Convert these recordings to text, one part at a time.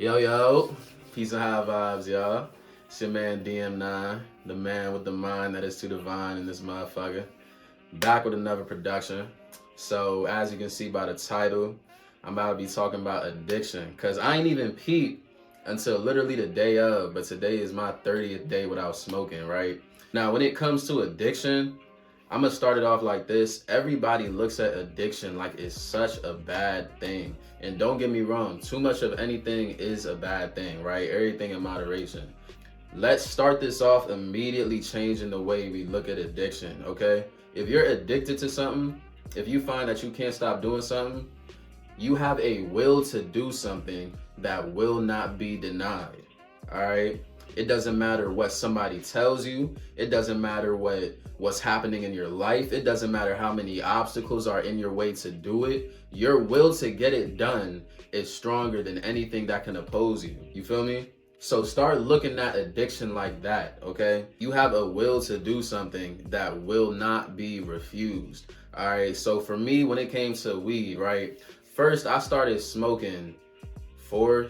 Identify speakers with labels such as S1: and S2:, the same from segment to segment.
S1: Yo, peace and high vibes, y'all. It's your man DM9, the man with the mind that is too divine in this motherfucker. Back with another production. So, as you can see by the title, I'm about to be talking about addiction. Because I ain't even peeped until literally the day of, but today is my 30th day without smoking, right? Now, when it comes to addiction, I'm gonna start it off like this. Everybody looks at addiction like it's such a bad thing. And don't get me wrong, too much of anything is a bad thing, right? Everything in moderation. Let's start this off immediately changing the way we look at addiction, okay? If you're addicted to something, if you find that you can't stop doing something, you have a will to do something that will not be denied, all right? It doesn't matter what somebody tells you. It doesn't matter what's happening in your life. It doesn't matter how many obstacles are in your way to do it. Your will to get it done is stronger than anything that can oppose you. You feel me? So start looking at addiction like that, okay? You have a will to do something that will not be refused, all right? So for me, when it came to weed, right? First, I started smoking 4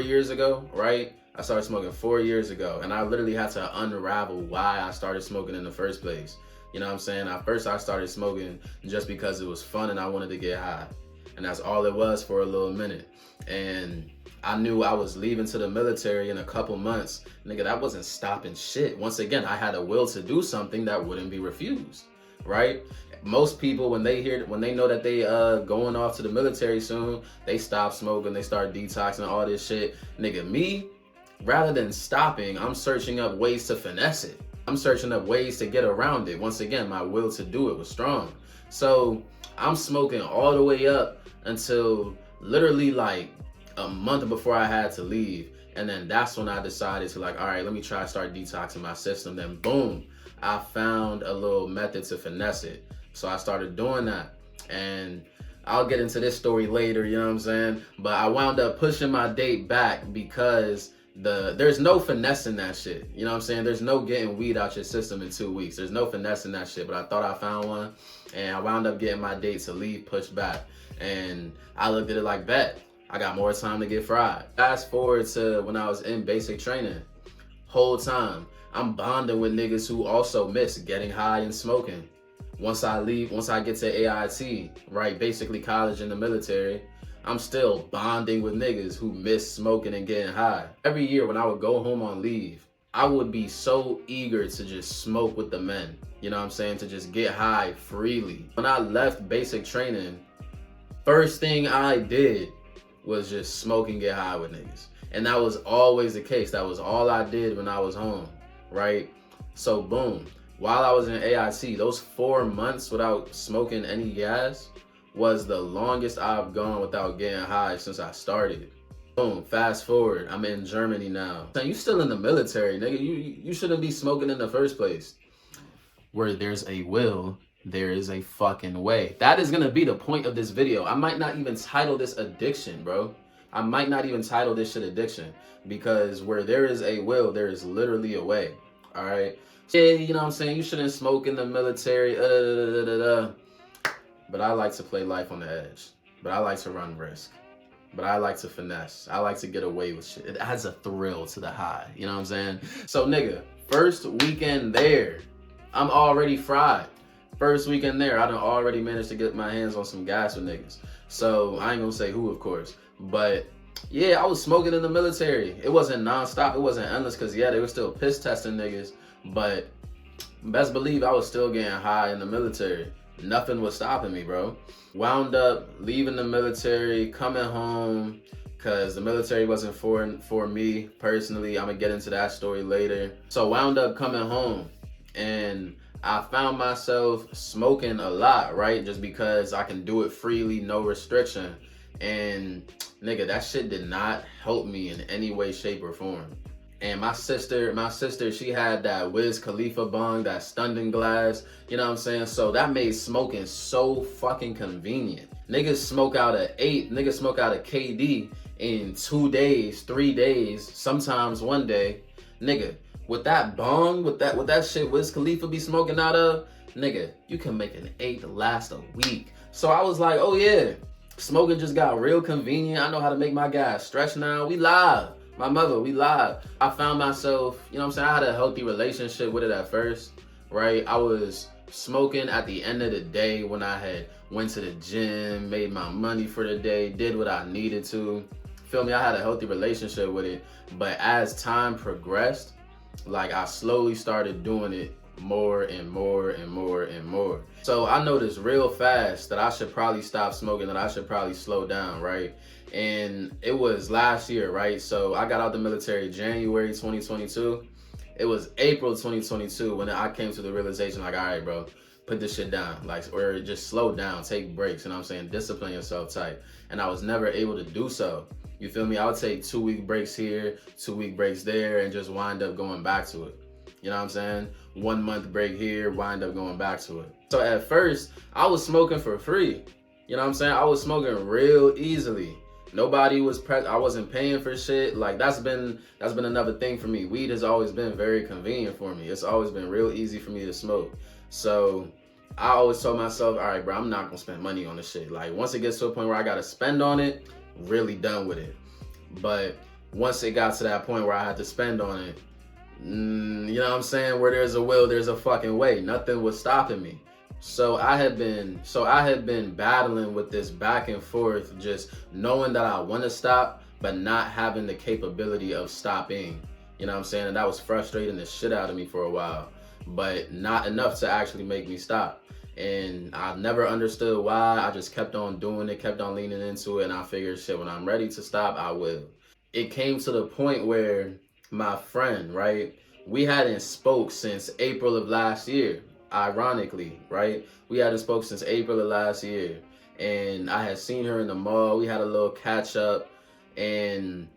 S1: years ago, right? I started smoking 4 years ago, and I literally had to unravel why I started smoking in the first place. You know what I'm saying? At first, I started smoking just because it was fun and I wanted to get high. And that's all it was for a little minute. And I knew I was leaving to the military in a couple months. Nigga, that wasn't stopping shit. Once again, I had a will to do something that wouldn't be refused, right? Most people, when they know that they going off to the military soon, they stop smoking, they start detoxing, all this shit. Nigga, me, rather than stopping, I'm searching up ways to finesse it. I'm searching up ways to get around it. Once again, my will to do it was strong. So I'm smoking all the way up until literally like a month before I had to leave. And then that's when I decided to like, all right, let me try to start detoxing my system. Then boom, I found a little method to finesse it. So I started doing that. And I'll get into this story later, you know what I'm saying? But I wound up pushing my date back because there's no finessing that shit. You know what I'm saying? There's no getting weed out your system in 2 weeks. There's no finessing that shit. But I thought I found one, and I wound up getting my date to leave pushed back. And I looked at it like, bet, I got more time to get fried. Fast forward to when I was in basic training. Whole time, I'm bonding with niggas who also miss getting high and smoking. Once I get to AIT, right, basically college and the military, I'm still bonding with niggas who miss smoking and getting high. Every year when I would go home on leave, I would be so eager to just smoke with the men. You know what I'm saying? To just get high freely. When I left basic training, first thing I did was just smoke and get high with niggas. And that was always the case. That was all I did when I was home, right? So boom, while I was in AIT, those 4 months without smoking any gas was the longest I've gone without getting high since I started. Boom, fast forward, I'm in Germany now. You still in the military, nigga. You shouldn't be smoking in the first place. Where there's a will, there is a fucking way. That is gonna be the point of this video. I might not even title this addiction, bro. I might not even title this shit addiction, because where there is a will, there is literally a way, all right? Yeah, you know what I'm saying? You shouldn't smoke in the military, But I like to play life on the edge. But I like to run risk. But I like to finesse. I like to get away with shit. It adds a thrill to the high, you know what I'm saying? So nigga, first weekend there, I'm already fried. First weekend there, I done already managed to get my hands on some gas with niggas. So I ain't gonna say who, of course. But yeah, I was smoking in the military. It wasn't nonstop, it wasn't endless, because yeah, they were still piss testing niggas. But best believe I was still getting high in the military. Nothing was stopping me, bro. Wound up leaving the military, coming home, because the military wasn't for me personally. I'm gonna get into that story later. So wound up coming home, and I found myself smoking a lot, right? Just because I can do it freely, no restriction. And nigga, that shit did not help me in any way, shape, or form. And my sister, she had that Wiz Khalifa bong, that stunning glass, you know what I'm saying? So that made smoking so fucking convenient. Niggas smoke out of KD in 2 days, 3 days, sometimes 1 day. Nigga, with that bong, with that shit Wiz Khalifa be smoking out of, nigga, you can make an 8 last a week. So I was like, oh yeah, Smoking just got real convenient. I know how to make my gas stretch now. We live. My mother, we live. I found myself, you know what I'm saying? I had a healthy relationship with it at first, right? I was smoking at the end of the day when I had went to the gym, made my money for the day, did what I needed to. Feel me? I had a healthy relationship with it. But as time progressed, like I slowly started doing it more and more and more and more. So I noticed real fast that I should probably stop smoking, that I should probably slow down, right? And it was last year, right? So I got out the military January 2022. It was April 2022 when I came to the realization, like, all right, bro, put this shit down, like, or just slow down, take breaks, you know what I'm saying? Discipline yourself tight. And I was never able to do so. You feel me? I would take 2-week breaks here, 2-week breaks there, and just wind up going back to it. You know what I'm saying? 1 month break here, wind up going back to it. So at first, I was smoking for free. You know what I'm saying? I was smoking real easily. Nobody was I wasn't paying for shit. Like that's been another thing for me. Weed has always been very convenient for me. It's always been real easy for me to smoke. So I always told myself, all right, bro, I'm not gonna spend money on this shit. Like once it gets to a point where I gotta spend on it, really done with it. But once it got to that point where I had to spend on it, you know what I'm saying? Where there's a will, there's a fucking way. Nothing was stopping me. So I had been battling with this back and forth, just knowing that I want to stop, but not having the capability of stopping. You know what I'm saying? And that was frustrating the shit out of me for a while, but not enough to actually make me stop. And I never understood why. I just kept on doing it, kept on leaning into it, and I figured, shit, when I'm ready to stop, I will. It came to the point where my friend, right, we hadn't spoke since April of last year. Ironically, right? We hadn't spoke since April of last year. And I had seen her in the mall. We had a little catch up. And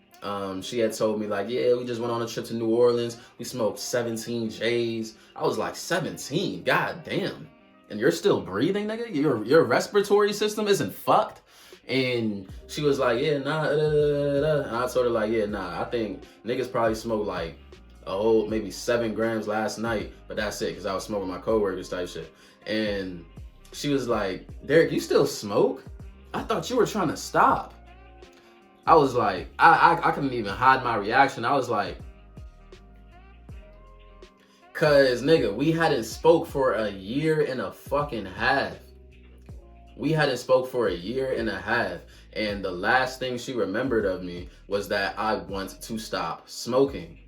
S1: she had told me like, yeah, we just went on a trip to New Orleans. We smoked 17 J's. I was like, 17? God damn. And you're still breathing, nigga? Your respiratory system isn't fucked? And she was like, yeah, nah, And I told her like, yeah, nah, I think niggas probably smoke like maybe 7 grams last night, but that's it, because I was smoking my coworkers type shit. And she was like, Derek, you still smoke? I thought you were trying to stop. I was like, I couldn't even hide my reaction. I was like, cause nigga, we hadn't spoke for a year and a fucking half. We hadn't spoke for a year and a half. And the last thing she remembered of me was that I want to stop smoking.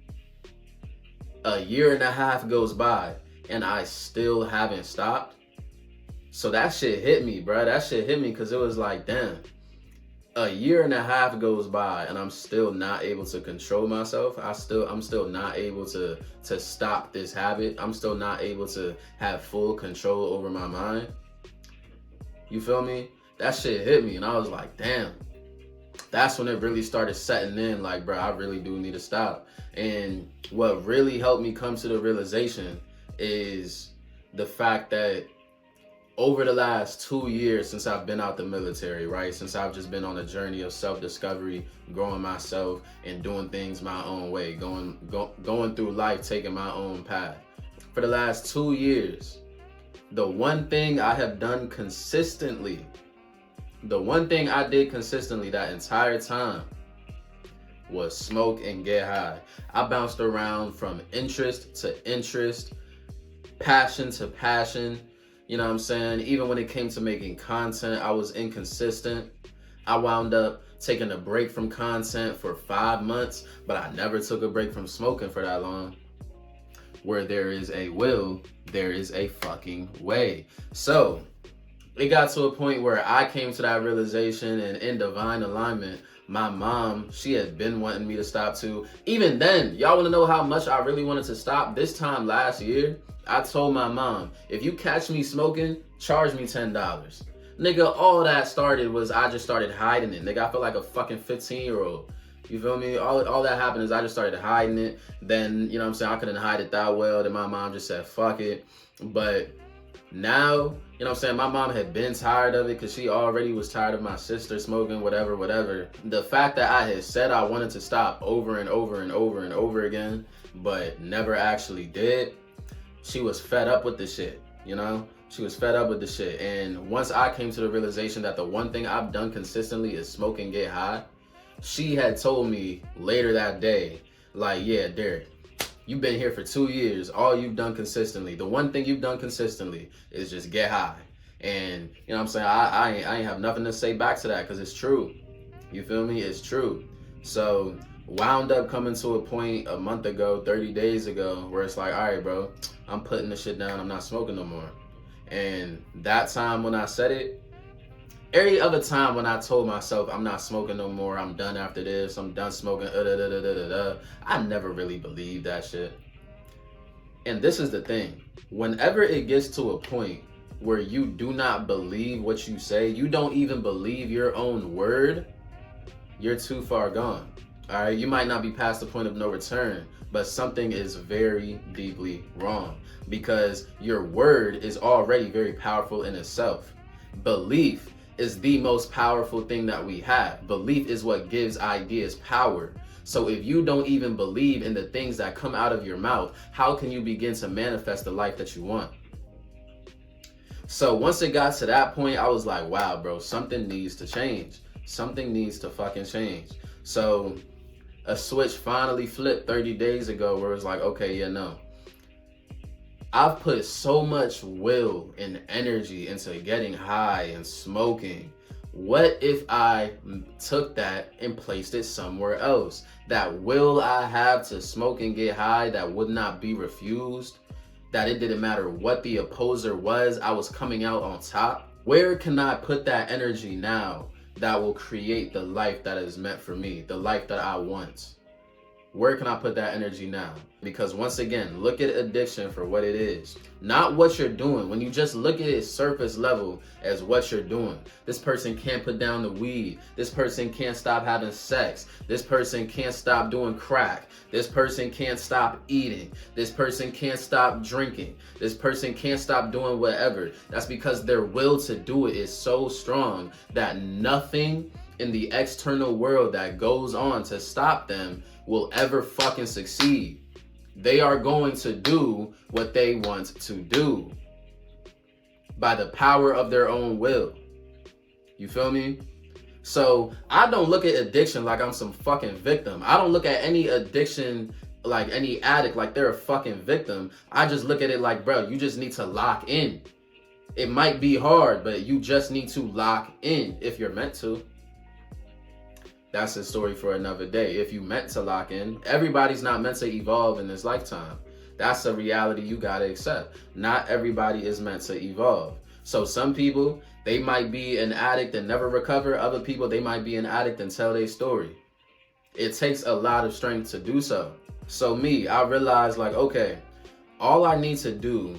S1: A year and a half goes by and I still haven't stopped. So that shit hit me, bro. That shit hit me because it was like, damn, a year and a half goes by and I'm still not able to control myself. I'm still not able to stop this habit. I'm still not able to have full control over my mind. You feel me? That shit hit me and I was like, damn. That's when it really started setting in, like, bro, I really do need to stop. And what really helped me come to the realization is the fact that over the last 2 years since I've been out the military, right? Since I've just been on a journey of self-discovery, growing myself and doing things my own way, going through life, taking my own path. For the last 2 years, the one thing I have done consistently, the one thing I did consistently that entire time was smoke and get high. I bounced around from interest to interest, passion to passion. You know what I'm saying? Even when it came to making content, I was inconsistent. I wound up taking a break from content for 5 months, but I never took a break from smoking for that long. Where there is a will, there is a fucking way. So it got to a point where I came to that realization, and in divine alignment, my mom, she had been wanting me to stop too. Even then, y'all want to know how much I really wanted to stop? This time last year, I told my mom, if you catch me smoking, charge me $10. Nigga, all that started was I just started hiding it. Nigga, I felt like a fucking 15-year-old. You feel me? All that happened is I just started hiding it. Then, you know what I'm saying, I couldn't hide it that well. Then my mom just said, fuck it. But now, you know what I'm saying, my mom had been tired of it because she already was tired of my sister smoking, whatever. The fact that I had said I wanted to stop over and over again, but never actually did, she was fed up with the shit, you know? She was fed up with the shit. And once I came to the realization that the one thing I've done consistently is smoke and get high, she had told me later that day, like, yeah, Derek, you've been here for 2 years. All you've done consistently, the one thing you've done consistently is just get high. And you know what I'm saying? I ain't have nothing to say back to that because it's true. You feel me? It's true. So wound up coming to a point a month ago, 30 days ago, where it's like, all right, bro, I'm putting this shit down. I'm not smoking no more. And that time when I said it, every other time when I told myself I'm not smoking no more, I'm done after this, I'm done smoking, I never really believed that shit. And this is the thing. Whenever it gets to a point where you do not believe what you say, you don't even believe your own word, you're too far gone. All right, you might not be past the point of no return, but something is very deeply wrong because your word is already very powerful in itself. Belief is the most powerful thing that we have. Belief is what gives ideas power. So if you don't even believe in the things that come out of your mouth, how can you begin to manifest the life that you want? So once it got to that point, I was like, wow, bro, something needs to change. Something needs to fucking change. So a switch finally flipped 30 days ago where it's like, okay, yeah, no. I've put so much will and energy into getting high and smoking. What if I took that and placed it somewhere else? That will I have to smoke and get high that would not be refused, that it didn't matter what the opposer was, I was coming out on top. Where can I put that energy now that will create the life that is meant for me, the life that I want? Where can I put that energy now? Because once again, look at addiction for what it is. Not what you're doing. When you just look at it surface level as what you're doing. This person can't put down the weed. This person can't stop having sex. This person can't stop doing crack. This person can't stop eating. This person can't stop drinking. This person can't stop doing whatever. That's because their will to do it is so strong that nothing in the external world that goes on to stop them will ever fucking succeed. They are going to do what they want to do by the power of their own will. You feel me? So I don't look at addiction like I'm some fucking victim. I don't look at any addiction like any addict like they're a fucking victim. I just look at it like, bro, you just need to lock in. It might be hard, but you just need to lock in if you're meant to. That's a story for another day. If you meant to lock in, everybody's not meant to evolve in this lifetime. That's a reality you gotta accept. Not everybody is meant to evolve. So some people, they might be an addict and never recover. Other people, they might be an addict and tell their story. It takes a lot of strength to do so. So me, I realized like, okay, all I need to do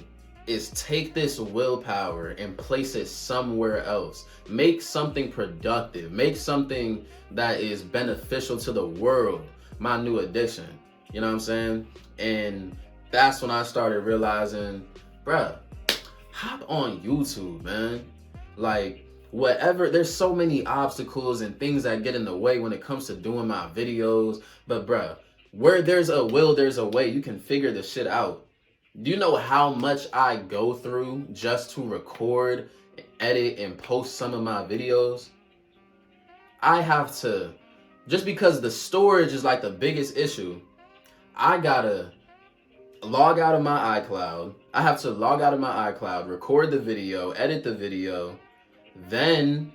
S1: is take this willpower and place it somewhere else. Make something productive. Make something that is beneficial to the world. My new addiction. You know what I'm saying? And that's when I started realizing, bruh, hop on YouTube, man. Like, whatever, there's so many obstacles and things that get in the way when it comes to doing my videos. But bruh, where there's a will, there's a way. You can figure the shit out. Do you know how much I go through just to record, edit, and post some of my videos? I have to, just because the storage is like the biggest issue, I gotta log out of my iCloud. I have to log out of my iCloud, record the video, edit the video, then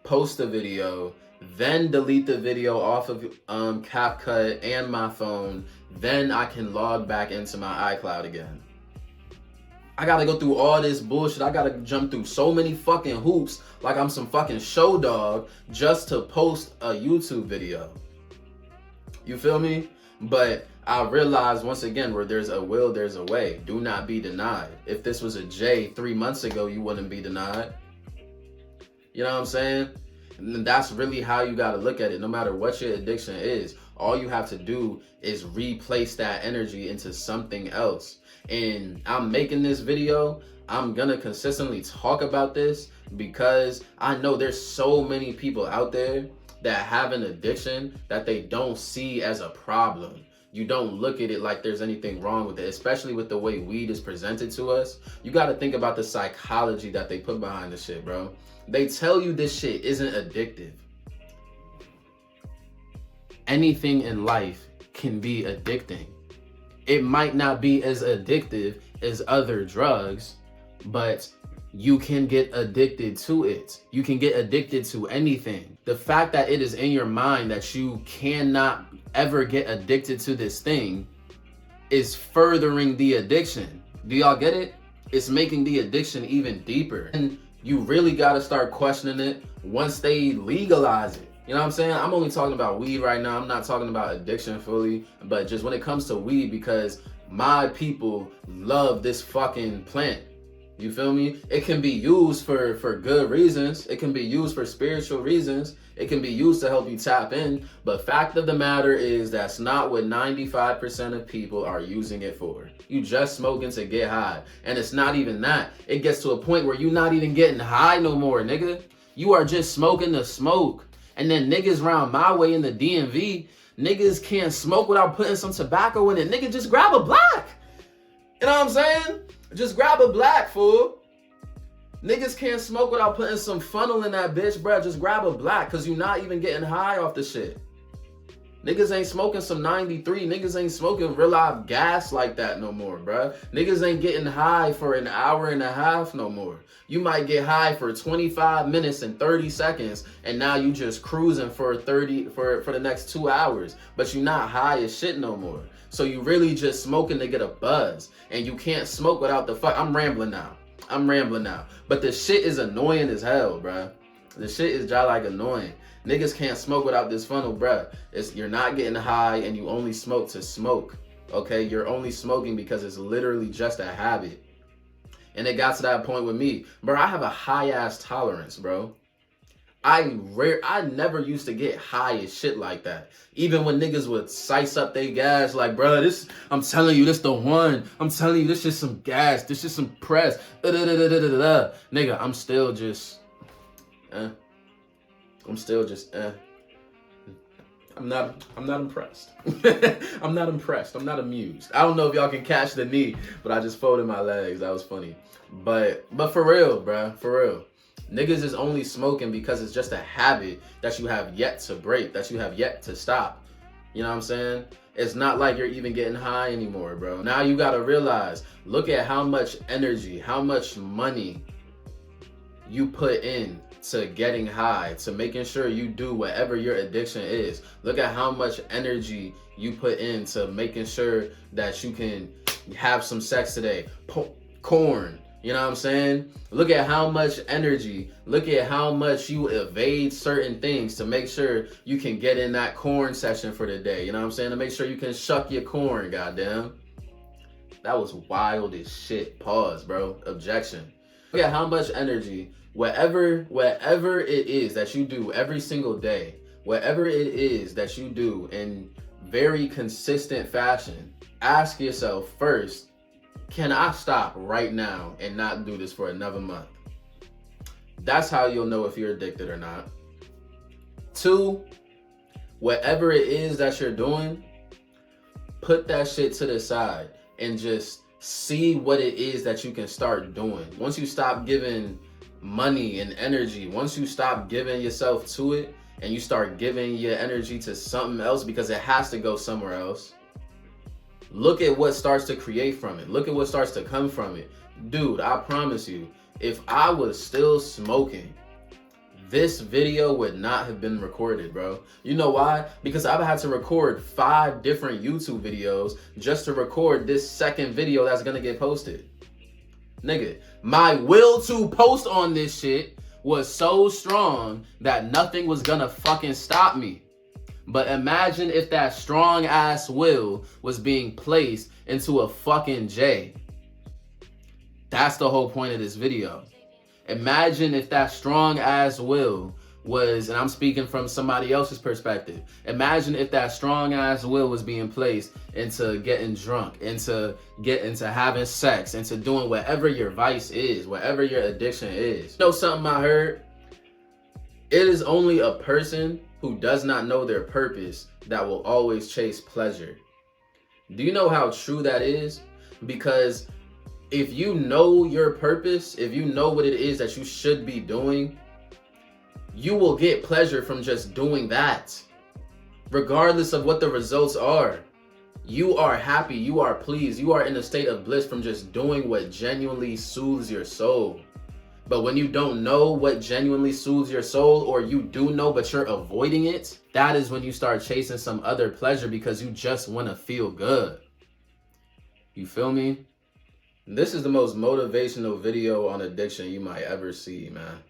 S1: post the video, then delete the video off of CapCut and my phone. Then I can log back into my iCloud again. I gotta go through all this bullshit. I gotta jump through so many fucking hoops like I'm some fucking show dog just to post a YouTube video. You feel me? But I realized once again, where there's a will, there's a way. Do not be denied. If this was a J 3 months ago, you wouldn't be denied. You know what I'm saying? And that's really how you got to look at it. No matter what your addiction is, all you have to do is replace that energy into something else. And I'm making this video. I'm going to consistently talk about this because I know there's so many people out there that have an addiction that they don't see as a problem. you don't look at it like there's anything wrong with it, especially with the way weed is presented to us. You got to think about the psychology that they put behind this shit, bro. They tell you this shit isn't addictive. Anything in life can be addicting. It might not be as addictive as other drugs, but you can get addicted to it. You can get addicted to anything. The fact that it is in your mind that you cannot ever get addicted to this thing is furthering the addiction. Do y'all get it? It's making the addiction even deeper. And you really got to start questioning it once they legalize it. You know what I'm saying? I'm only talking about weed right now. I'm not talking about addiction fully, but just when it comes to weed, because my people love this fucking plant. You feel me? It can be used for good reasons. It can be used for spiritual reasons. It can be used to help you tap in. But fact of the matter is that's not what 95% of people are using it for. You just smoking to get high. And it's not even that. It gets to a point where you're not even getting high no more, nigga. You are just smoking to smoke. And then niggas around my way in the DMV, niggas can't smoke without putting some tobacco in it. Nigga, just grab a black. You know what I'm saying? Just grab a black, fool. Niggas can't smoke without putting some funnel in that bitch, bruh. Just grab a black, because you're not even getting high off the shit. Niggas ain't smoking some 93. Niggas ain't smoking real live gas like that no more, bruh. Niggas ain't getting high for an hour and a half no more. You might get high for 25 minutes and 30 seconds, and now you just cruising for the next 2 hours, but you're not high as shit no more. So you really just smoking to get a buzz, and you can't smoke without the fuck. I'm rambling now. But the shit is annoying as hell, bruh. The shit is just like annoying. Niggas can't smoke without this funnel, bruh. You're not getting high, and you only smoke to smoke, okay? You're only smoking because it's literally just a habit. And it got to that point with me. Bro, I have a high-ass tolerance, bro. I never used to get high as shit like that. Even when niggas would size up they gas, like, bro, I'm telling you, this the one. I'm telling you, this is some gas. This is some press. Nigga, I'm still just, I'm not impressed. I'm not impressed. I'm not amused. I don't know if y'all can catch the knee, but I just folded my legs. That was funny. But for real, bruh, for real. Niggas is only smoking because it's just a habit that you have yet to break, that you have yet to stop. You know what I'm saying? It's not like you're even getting high anymore, bro. Now you gotta realize, look at how much energy, how much money you put in to getting high, to making sure you do whatever your addiction is. Look at how much energy you put into making sure that you can have some sex today. Corn. You know what I'm saying? Look at how much energy, look at how much you evade certain things to make sure you can get in that corn session for the day. You know what I'm saying? To make sure you can shuck your corn, goddamn. That was wild as shit. Pause, bro. Objection. Look at how much energy, whatever it is that you do every single day, whatever it is that you do in very consistent fashion, ask yourself first, can I stop right now and not do this for another month? That's how you'll know if you're addicted or not. 2, whatever it is that you're doing, put that shit to the side and just see what it is that you can start doing. Once you stop giving money and energy, once you stop giving yourself to it and you start giving your energy to something else, because it has to go somewhere else, look at what starts to create from it. Look at what starts to come from it. Dude, I promise you, if I was still smoking, this video would not have been recorded, bro. You know why? Because I've had to record 5 different YouTube videos just to record this second video that's gonna get posted. Nigga, my will to post on this shit was so strong that nothing was gonna fucking stop me. But imagine if that strong ass will was being placed into a fucking J. That's the whole point of this video. Imagine if that strong ass will was, and I'm speaking from somebody else's perspective, imagine if that strong ass will was being placed into getting drunk, into having sex, into doing whatever your vice is, whatever your addiction is. You know something I heard? It is only a person who does not know their purpose that will always chase pleasure. Do you know how true that is? Because if you know your purpose, if you know what it is that you should be doing, you will get pleasure from just doing that. Regardless of what the results are, you are happy, you are pleased, you are in a state of bliss from just doing what genuinely soothes your soul. But when you don't know what genuinely soothes your soul, or you do know but you're avoiding it, that is when you start chasing some other pleasure because you just want to feel good. You feel me? This is the most motivational video on addiction you might ever see, man.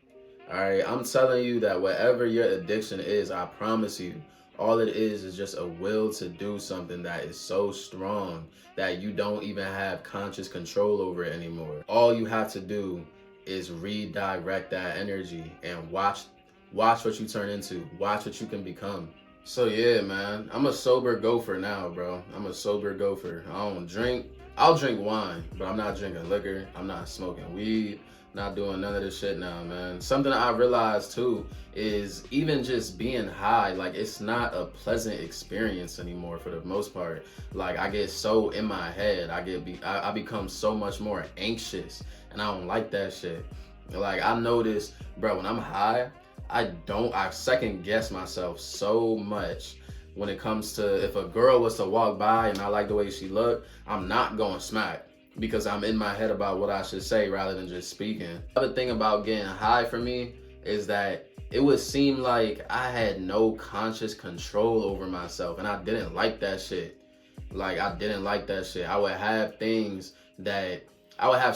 S1: All right, I'm telling you that whatever your addiction is, I promise you, all it is just a will to do something that is so strong that you don't even have conscious control over it anymore. All you have to do is redirect that energy and watch what you turn into, watch what you can become. So yeah, man, I'm a sober gopher now, bro. I'm a sober gopher. I don't drink. I'll drink wine, but I'm not drinking liquor. I'm not smoking weed. Not doing none of this shit now, man. Something I realized too is even just being high, like it's not a pleasant experience anymore for the most part. Like I get so in my head, I become so much more anxious, and I don't like that shit. Like I notice, bro, when I'm high, I second guess myself so much. When it comes to if a girl was to walk by and I like the way she looked, I'm not going smack because I'm in my head about what I should say rather than just speaking. The other thing about getting high for me is that it would seem like I had no conscious control over myself, and I didn't like that shit. Like I didn't like that shit. I would have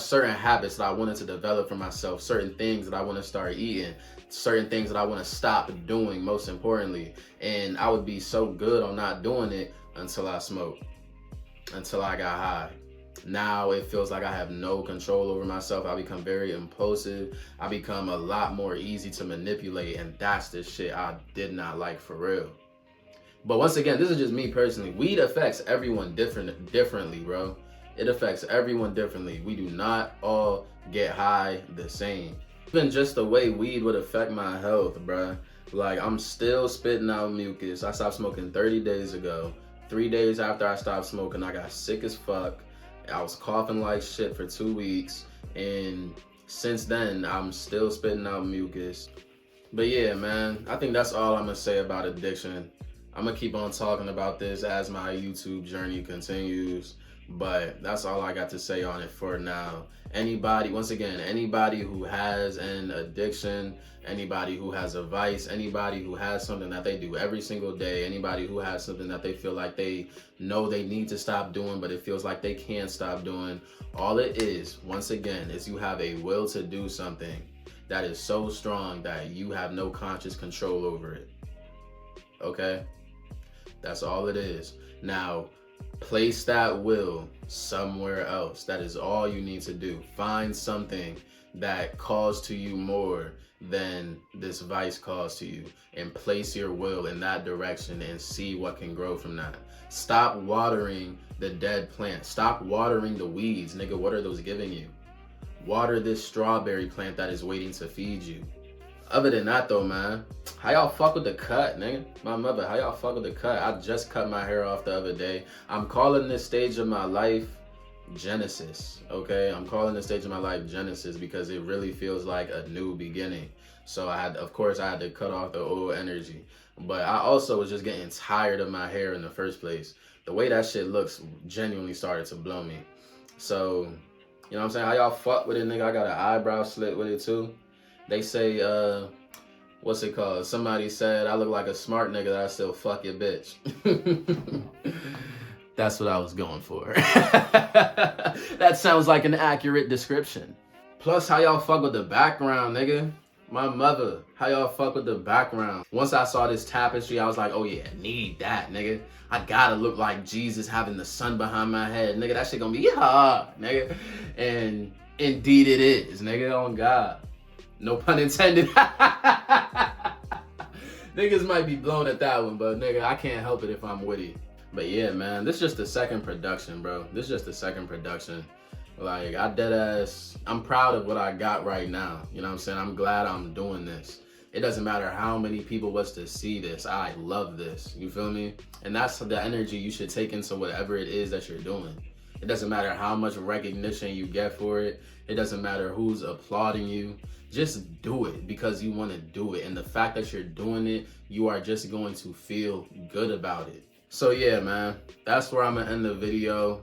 S1: certain habits that I wanted to develop for myself, certain things that I want to start eating, certain things that I want to stop doing, most importantly. And I would be so good on not doing it until I smoked, until I got high. Now it feels like I have no control over myself. I become very impulsive. I become a lot more easy to manipulate, and that's the shit I did not like for real. But once again, this is just me personally. Weed affects everyone differently, bro. It affects everyone differently. We do not all get high the same. Even just the way weed would affect my health, bro. Like I'm still spitting out mucus. I stopped smoking 30 days ago. 3 days after I stopped smoking, I got sick as fuck. I was coughing like shit for 2 weeks, and since then I'm still spitting out mucus. But yeah, man, I think that's all I'm gonna say about addiction. I'm gonna keep on talking about this as my YouTube journey continues, but that's all I got to say on it for now. Anybody who has an addiction, anybody who has a vice, anybody who has something that they do every single day, anybody who has something that they feel like they know they need to stop doing, but it feels like they can't stop doing, all it is, once again, is you have a will to do something that is so strong that you have no conscious control over it. Okay? That's all it is. Now, place that will somewhere else. That is all you need to do. Find something that calls to you more than this vice calls to you, and place your will in that direction and see what can grow from that. Stop watering the dead plant. Stop watering the weeds. Nigga, what are those giving you? Water this strawberry plant that is waiting to feed you. Other than that though, man, how y'all fuck with the cut, nigga? My mother, how y'all fuck with the cut? I just cut my hair off the other day. I'm calling this stage of my life Genesis, okay? I'm calling this stage of my life Genesis because it really feels like a new beginning. So I had to cut off the old energy. But I also was just getting tired of my hair in the first place. The way that shit looks genuinely started to blow me. So, you know what I'm saying? How y'all fuck with it, nigga? I got an eyebrow slit with it too. They say, what's it called? Somebody said I look like a smart nigga that I still fuck your bitch. That's what I was going for. That sounds like an accurate description. Plus, how y'all fuck with the background, nigga? My mother, how y'all fuck with the background? Once I saw this tapestry, I was like, oh yeah, need that, nigga. I gotta look like Jesus having the sun behind my head. Nigga, that shit gonna be hard, nigga. And indeed it is, nigga, on God. No pun intended. Niggas might be blown at that one, but nigga, I can't help it if I'm witty. But yeah, man, this is just the second production, bro. This is just the second production. Like, I'm proud of what I got right now. You know what I'm saying? I'm glad I'm doing this. it doesn't matter how many people was to see this. I love this. You feel me? And that's the energy you should take into whatever it is that you're doing. It doesn't matter how much recognition you get for it. It doesn't matter who's applauding you. Just do it because you want to do it. And the fact that you're doing it, you are just going to feel good about it. So yeah, man, that's where I'm gonna end the video.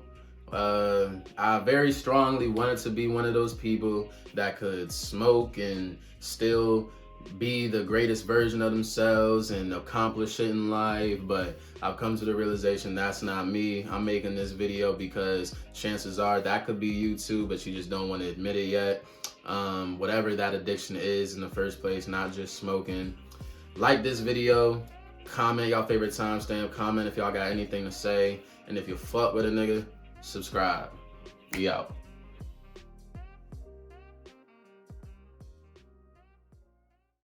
S1: I very strongly wanted to be one of those people that could smoke and still be the greatest version of themselves and accomplish shit in life, but I've come to the realization that's not me. I'm making this video because chances are that could be you too, but you just don't want to admit it yet. Whatever that addiction is in the first place, not just smoking. Like this video, comment y'all favorite timestamp, comment if y'all got anything to say, and if you fuck with a nigga, subscribe. We out.